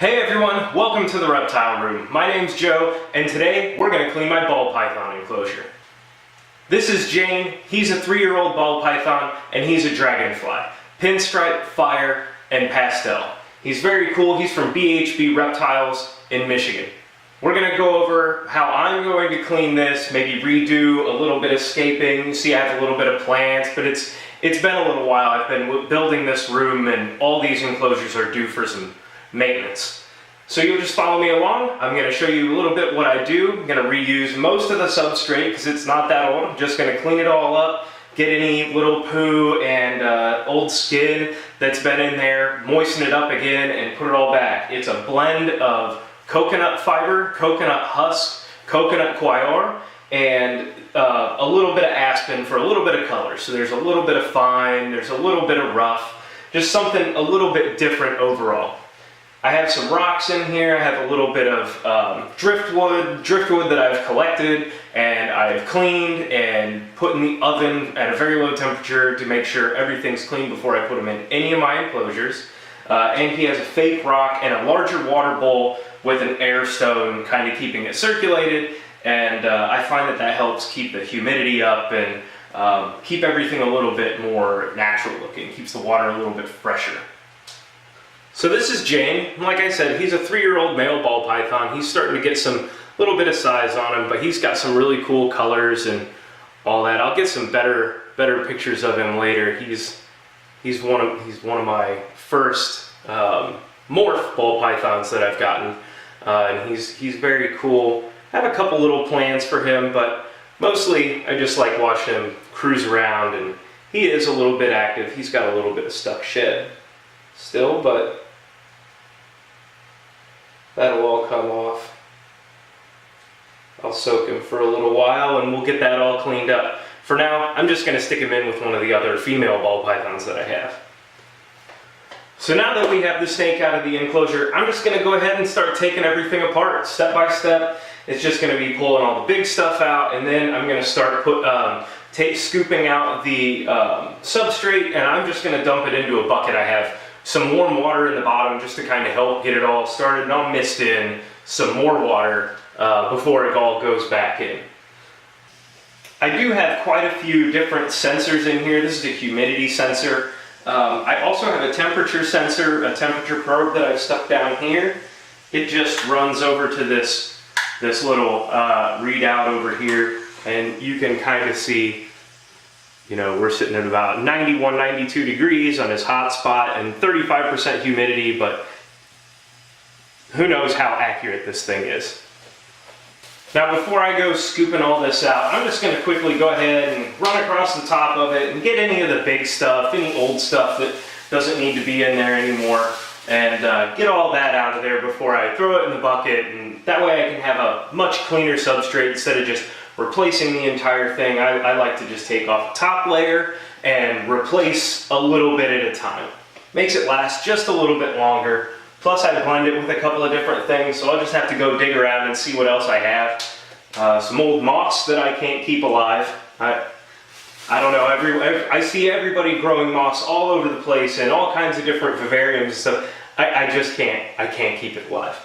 Hey everyone, welcome to the Reptile Room. My name's Joe, and today we're going to clean my ball python enclosure. This is Jane. He's a 3-year-old ball python, and he's a dragonfly. Pinstripe, fire, and pastel. He's very cool. He's from BHB Reptiles in Michigan. We're going to go over how I'm going to clean this, maybe redo a little bit of scaping. You see I have a little bit of plants, but it's been a little while. I've been building this room, and all these enclosures are due for some maintenance. So you'll just follow me along. I'm going to show you a little bit what I do. I'm going to reuse most of the substrate because it's not that old. I'm just going to clean it all up, get any little poo and old skin that's been in there, moisten it up again, and put it all back. It's a blend of coconut fiber, coconut husk, coconut coir, and a little bit of aspen for a little bit of color. So there's a little bit of fine, there's a little bit of rough, just something a little bit different overall. I have some rocks in here. I have a little bit of driftwood that I've collected and I've cleaned and put in the oven at a very low temperature to make sure everything's clean before I put them in any of my enclosures. And he has a fake rock and a larger water bowl with an air stone kind of keeping it circulated, and I find that helps keep the humidity up and keep everything a little bit more natural looking, keeps the water a little bit fresher. So this is Jane. Like I said, he's a 3-year-old male ball python. He's starting to get some little bit of size on him, but he's got some really cool colors and all that. I'll get some better pictures of him later. He's one of my first morph ball pythons that I've gotten, and he's very cool. I have a couple little plans for him, but mostly I just like watching him cruise around, and he is a little bit active. He's got a little bit of stuck shed still, but that'll all come off. I'll soak him for a little while and we'll get that all cleaned up. For now, I'm just going to stick him in with one of the other female ball pythons that I have. So now that we have the snake out of the enclosure, I'm just going to go ahead and start taking everything apart step by step. It's just going to be pulling all the big stuff out, and then I'm going to start scooping out the substrate, and I'm just going to dump it into a bucket. I have some warm water in the bottom just to kind of help get it all started, and I'll mist in some more water before it all goes back in. I do have quite a few different sensors in here. This is a humidity sensor. I also have a temperature sensor, a temperature probe that I've stuck down here. It just runs over to this little readout over here, and you can kind of see, you know, we're sitting at about 91, 92 degrees on his hot spot and 35% humidity, but who knows how accurate this thing is. Now before I go scooping all this out, I'm just going to quickly go ahead and run across the top of it and get any of the big stuff, any old stuff that doesn't need to be in there anymore, and get all that out of there before I throw it in the bucket, and that way I can have a much cleaner substrate instead of just replacing the entire thing. I like to just take off the top layer and replace a little bit at a time. Makes it last just a little bit longer. Plus I blend it with a couple of different things, so I'll just have to go dig around and see what else I have. Some old moss that I can't keep alive. I don't know, I see everybody growing moss all over the place and all kinds of different vivariums and stuff. I can't keep it alive.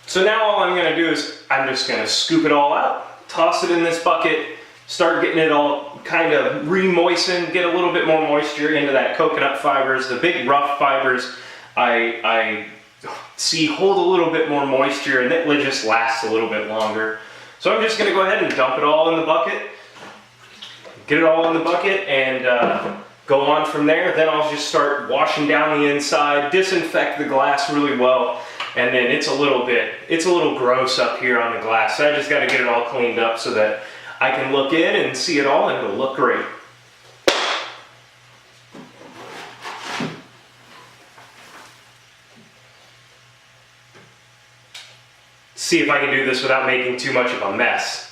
So now all I'm going to do is I'm just going to scoop it all out, toss it in this bucket, start getting it all kind of re-moistened, get a little bit more moisture into that coconut fibers. The big rough fibers I see hold a little bit more moisture, and it just lasts a little bit longer. So I'm just going to go ahead and dump it all in the bucket, get it all in the bucket, and go on from there. Then I'll just start washing down the inside, disinfect the glass really well, and then it's a little gross up here on the glass, so I just got to get it all cleaned up so that I can look in and see it all, and it'll look great. See if I can do this without making too much of a mess.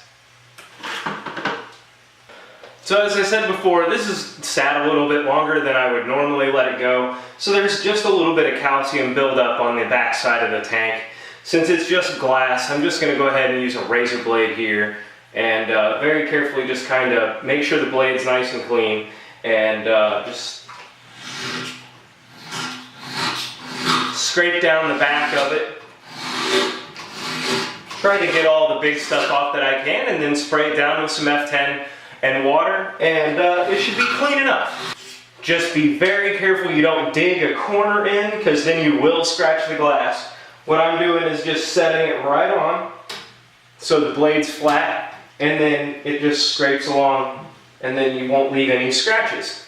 So as I said before, this is sat a little bit longer than I would normally let it go. So there's just a little bit of calcium buildup on the back side of the tank. Since it's just glass, I'm just going to go ahead and use a razor blade here and very carefully just kind of make sure the blade's nice and clean, and just scrape down the back of it. Try to get all the big stuff off that I can, and then spray it down with some F10 and water, and it should be clean enough. Just be very careful you don't dig a corner in, because then you will scratch the glass. What I'm doing is just setting it right on so the blade's flat, and then it just scrapes along, and then you won't leave any scratches.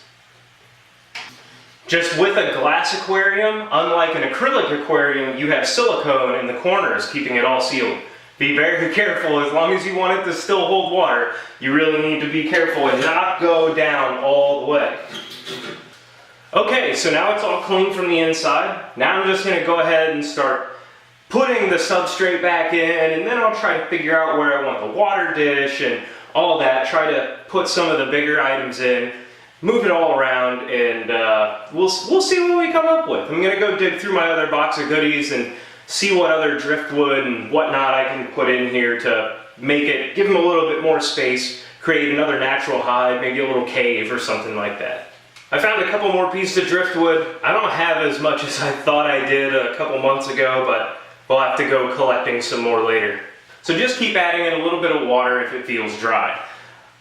Just with a glass aquarium, unlike an acrylic aquarium, you have silicone in the corners keeping it all sealed. Be very careful. As long as you want it to still hold water, you really need to be careful and not go down all the way. Okay, so now it's all clean from the inside. Now I'm just going to go ahead and start putting the substrate back in, and then I'll try to figure out where I want the water dish and all that. Try to put some of the bigger items in, move it all around, and we'll see what we come up with. I'm going to go dig through my other box of goodies and see what other driftwood and whatnot I can put in here to make it, give them a little bit more space, create another natural hide, maybe a little cave or something like that. I found a couple more pieces of driftwood. I don't have as much as I thought I did a couple months ago, but we'll have to go collecting some more later. So just keep adding in a little bit of water if it feels dry.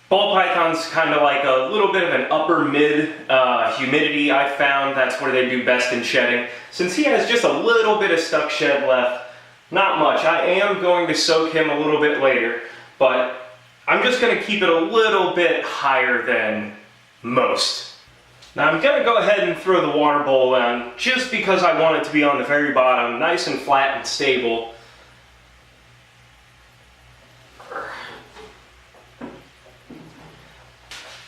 Ball python's kind of like a little bit of an upper mid humidity. I found that's where they do best in shedding. Since he has just a little bit of stuck shed left, not much. I am going to soak him a little bit later, but I'm just going to keep it a little bit higher than most. Now I'm going to go ahead and throw the water bowl in just because I want it to be on the very bottom, nice and flat and stable.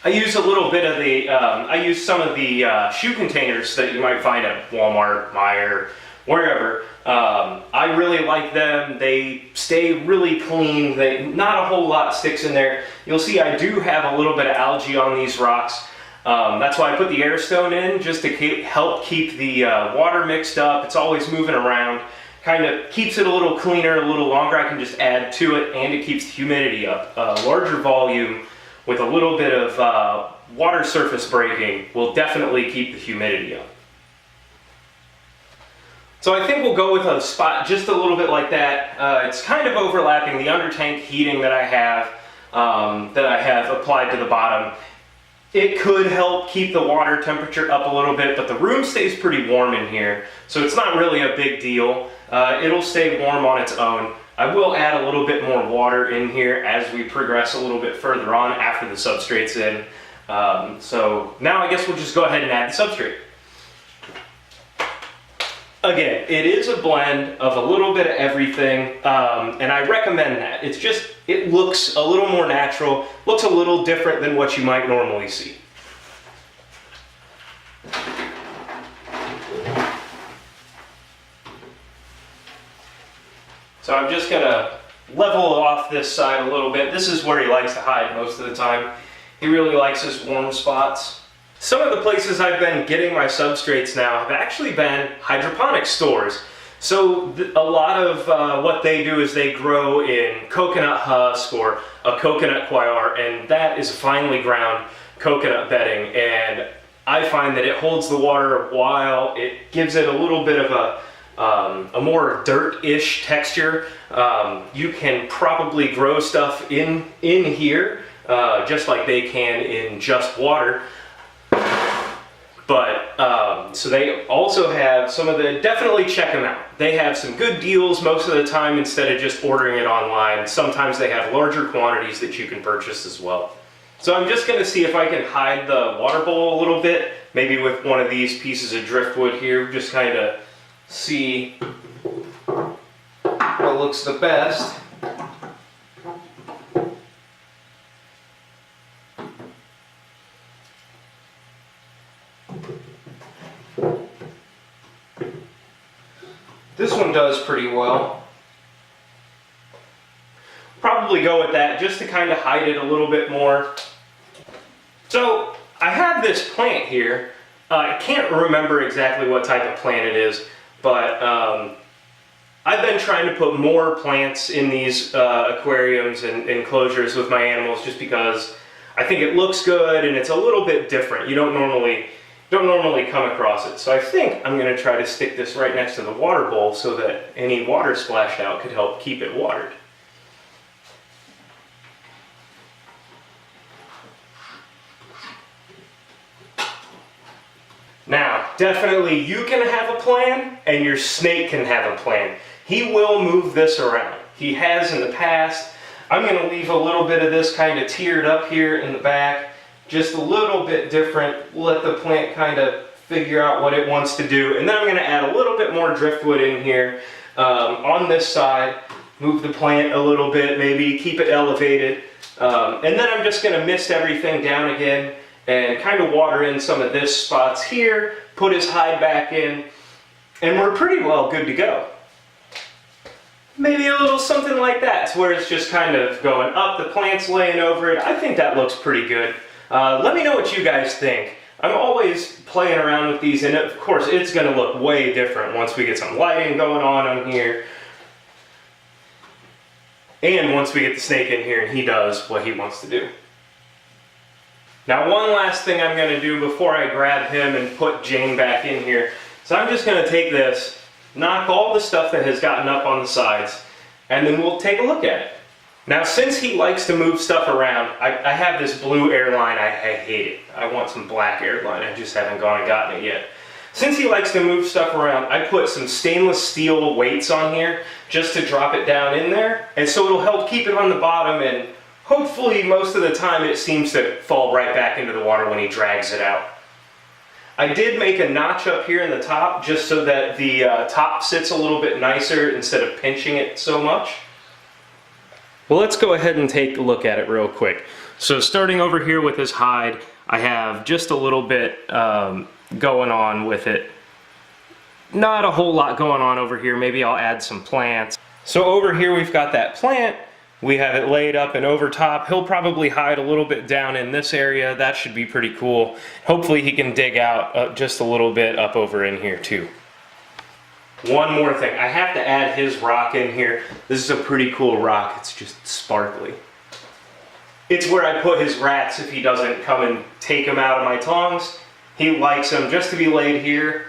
I use a little bit of the, I use some of the shoe containers that you might find at Walmart, Meijer, wherever. I really like them. They stay really clean. Not a whole lot sticks in there. You'll see I do have a little bit of algae on these rocks. That's why I put the air stone in, just to help keep the water mixed up. It's always moving around. Kind of keeps it a little cleaner, a little longer. I can just add to it, and it keeps the humidity up. Larger volume with a little bit of water surface breaking will definitely keep the humidity up. So I think we'll go with a spot just a little bit like that. It's kind of overlapping the under tank heating that I have applied to the bottom. It could help keep the water temperature up a little bit, but the room stays pretty warm in here, so it's not really a big deal. It'll stay warm on its own. I will add a little bit more water in here as we progress a little bit further on after the substrate's in. So now I guess we'll just go ahead and add the substrate. Again, it is a blend of a little bit of everything, and I recommend that. It looks a little more natural, looks a little different than what you might normally see. So I'm just going to level off this side a little bit. This is where he likes to hide most of the time. He really likes his warm spots. Some of the places I've been getting my substrates now have actually been hydroponic stores. So a lot of what they do is they grow in coconut husk or a coconut coir, and that is finely ground coconut bedding. And I find that it holds the water a while. It gives it a little bit of a more dirt-ish texture. You can probably grow stuff in here just like they can in just water. But, so they also have some of the, definitely check them out. They have some good deals most of the time instead of just ordering it online. Sometimes they have larger quantities that you can purchase as well. So I'm just going to see if I can hide the water bowl a little bit, maybe with one of these pieces of driftwood here, just kind of see what looks the best. This one does pretty well. Probably go with that just to kind of hide it a little bit more. So I have this plant here. I can't remember exactly what type of plant it is, but I've been trying to put more plants in these aquariums and enclosures with my animals just because I think it looks good and it's a little bit different. You don't normally don't normally come across it. So I think I'm going to try to stick this right next to the water bowl so that any water splashed out could help keep it watered. Now, definitely you can have a plan and your snake can have a plan. He will move this around. He has in the past. I'm going to leave a little bit of this kind of tiered up here in the back, just a little bit different. Let the plant kind of figure out what it wants to do. And then I'm going to add a little bit more driftwood in here on this side, move the plant a little bit, maybe keep it elevated. And then I'm just going to mist everything down again and kind of water in some of this spots here, put his hide back in, and we're pretty well good to go. Maybe a little something like that, to where it's just kind of going up, the plant's laying over it. I think that looks pretty good. Let me know what you guys think. I'm always playing around with these, and of course it's going to look way different once we get some lighting going on here. And once we get the snake in here and he does what he wants to do. Now, one last thing I'm going to do before I grab him and put Jane back in here. So I'm just going to take this, knock all the stuff that has gotten up on the sides, and then we'll take a look at it. Now, since he likes to move stuff around, I have this blue airline. I hate it. I want some black airline. I just haven't gone and gotten it yet. Since he likes to move stuff around, I put some stainless steel weights on here just to drop it down in there, and so it'll help keep it on the bottom, and hopefully most of the time it seems to fall right back into the water when he drags it out. I did make a notch up here in the top just so that the top sits a little bit nicer instead of pinching it so much. Well, let's go ahead and take a look at it real quick. So starting over here with his hide, I have just a little bit going on with it. Not a whole lot going on over here. Maybe I'll add some plants. So over here we've got that plant. We have it laid up and over top. He'll probably hide a little bit down in this area. That should be pretty cool. Hopefully he can dig out just a little bit up over in here too. One more thing, I have to add his rock in here. This is a pretty cool rock. It's just sparkly. It's where I put his rats if he doesn't come and take them out of my tongs. He likes them just to be laid here,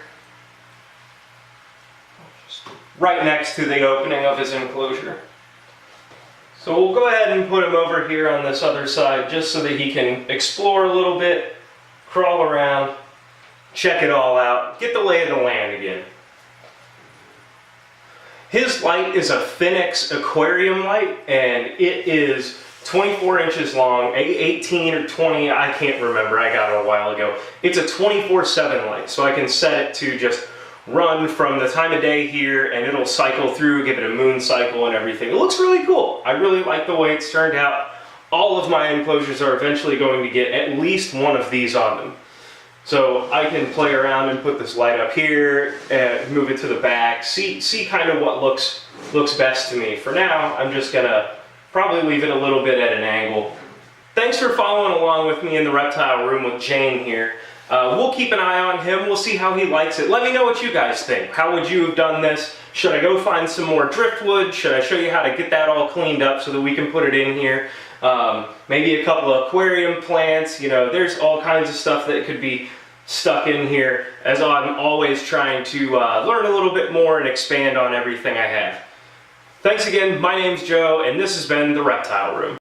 right next to the opening of his enclosure. So we'll go ahead and put him over here on this other side just so that he can explore a little bit, crawl around, check it all out, get the lay of the land again. His light is a Phoenix aquarium light, and it is 24 inches long, 18 or 20, I can't remember, I got it a while ago. It's a 24/7 light, so I can set it to just run from the time of day here, and it'll cycle through, give it a moon cycle and everything. It looks really cool. I really like the way it's turned out. All of my enclosures are eventually going to get at least one of these on them. So I can play around and put this light up here, and move it to the back, see kind of what looks best to me. For now, I'm just gonna probably leave it a little bit at an angle. Thanks for following along with me in the reptile room with Jane here. We'll keep an eye on him. We'll see how he likes it. Let me know what you guys think. How would you have done this? Should I go find some more driftwood? Should I show you how to get that all cleaned up so that we can put it in here? Maybe a couple of aquarium plants. You know, there's all kinds of stuff that could be stuck in here, as I'm always trying to learn a little bit more and expand on everything I have. Thanks again. My name's Joe, and this has been the Reptile Room.